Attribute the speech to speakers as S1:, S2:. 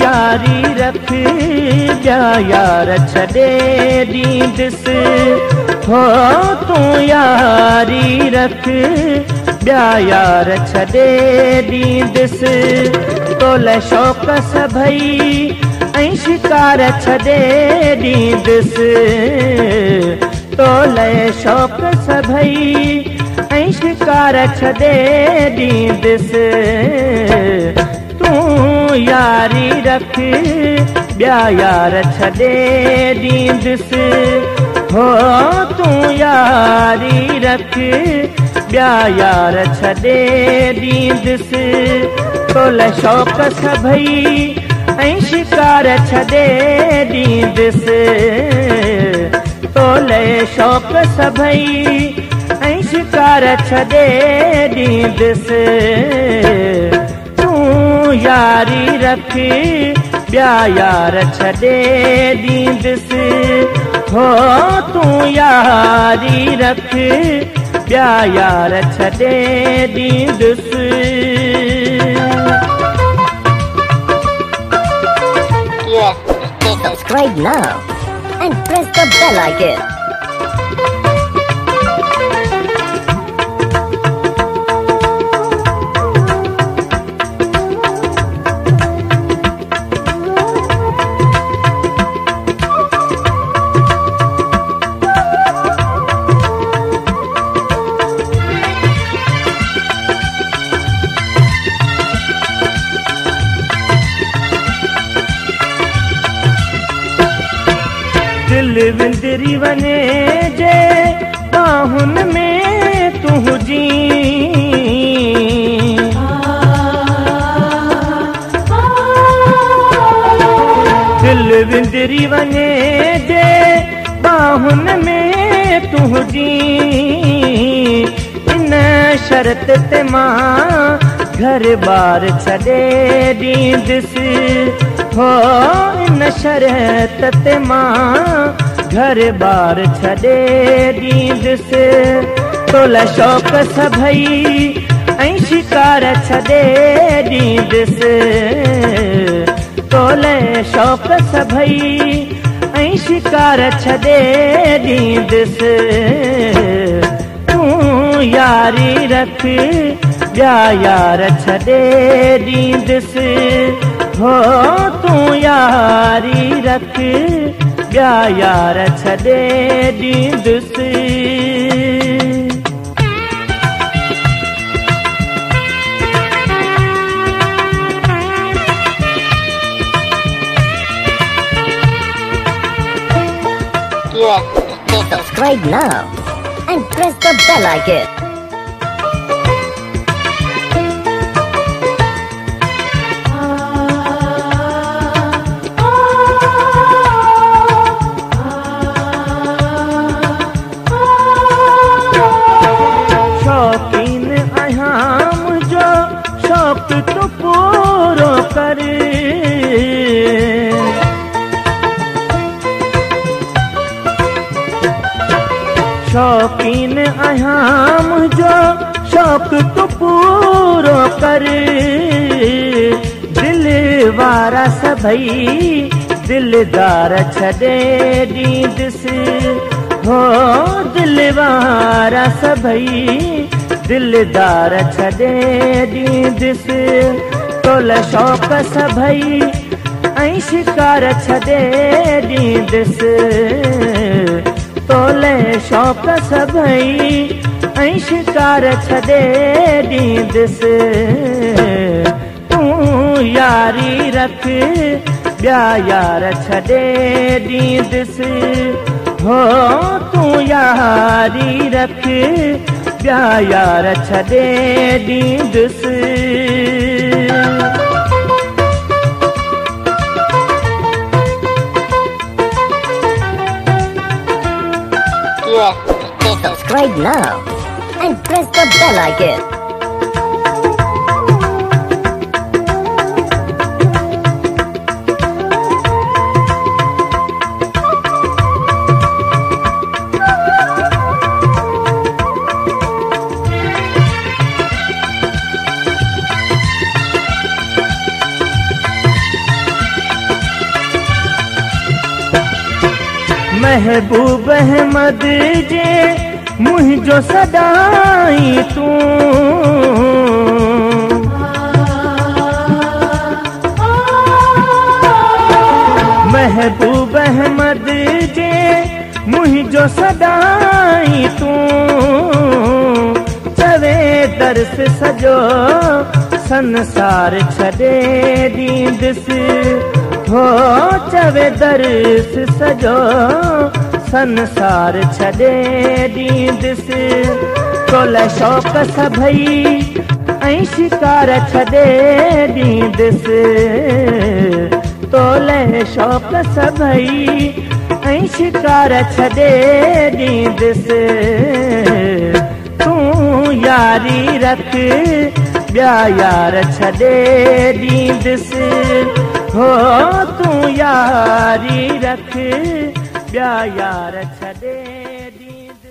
S1: यारी रख ॿिया यार छॾे ॾींदुसि हो तूं यारी रख ॿिया यार छॾे ॾींदुसि तोले शौक़ सभई ऐं शिकार छॾे ॾींदुसि तोले शौक़ सभई ऐं शिकार छॾे ॾींदुसि तूं यारी रख ॿिया यार छॾे ॾींदुसि हो तूं यारी रख ॿिया यार छॾे ॾींदुसि तोले शौक़ सभई ऐं शिकार छॾे ॾींदुसि तोले शौक़ सभई ऐं शिकार छॾे ॾींदुसि तूं यारी रख ॿिया यार छॾे ॾींदुसि हो तूं यारी रख ॿिया यार छॾे ॾींदुसि
S2: Subscribe now and press the bell icon.
S1: दिल विंदरी वञे जे बाहुनि में तूं हुजी दिल विंदरी वञे जे बाहुनि में तूं हुजी इन शर्त ते मां घर बार छॾे ॾींदुसि हो इन शर्त ते मां घर बार छॾे ॾींदुसि तोले शौक़ सभई ऐं शिकार छॾे ॾींदुसि तोले शौक़ सभई ऐं शिकार छॾे ॾींदुसि तूं यारी रख ॿिया यार छॾे ॾींदुसि हो तूं यारी रख ॿिया यार छॾे ॾींदुसि
S2: Subscribe now and press the bell icon.
S1: शौकीन आहियां मुंहिंजो शौक़ तूं पूरो कर शौकीन आहियां मुंहिंजो शौक़ तूं पूरो कर दिल वारा सभई दिलदार छॾे ॾींदुसि हो दिल वारा सभई दिलदार छॾे ॾींदुसि तोले शौक़ सभई ऐं शिकार छॾे ॾींदुसि तोले शौक़ सभई ऐं शिकार छॾे ॾींदुसि तूं यारी रख ॿिया यार छॾे ॾींदुसि हो तूं यारी रख ॿिया यार छॾे ॾींदुसि
S2: Subscribe now and press the bell icon.
S1: महबूब अहमद जे मुंहिंजो सदाई तूं महबूब अहमद जे मुंहिंजो सदाई तूं चवे दर्स सजो संसार छॾे ॾींदुसि हो चवे दर्स सजो संसार छॾे ॾींदुसि तोले शौक़ सभई ऐं शिकार छॾे ॾींदुसि तोले शौक़ सभई ऐं शिकार छॾे ॾींदुसि तूं यारी रख ॿिया यार छॾे ॾींदुसि हो तूं यारी रख ॿिया यार छॾे ॾींदुसि।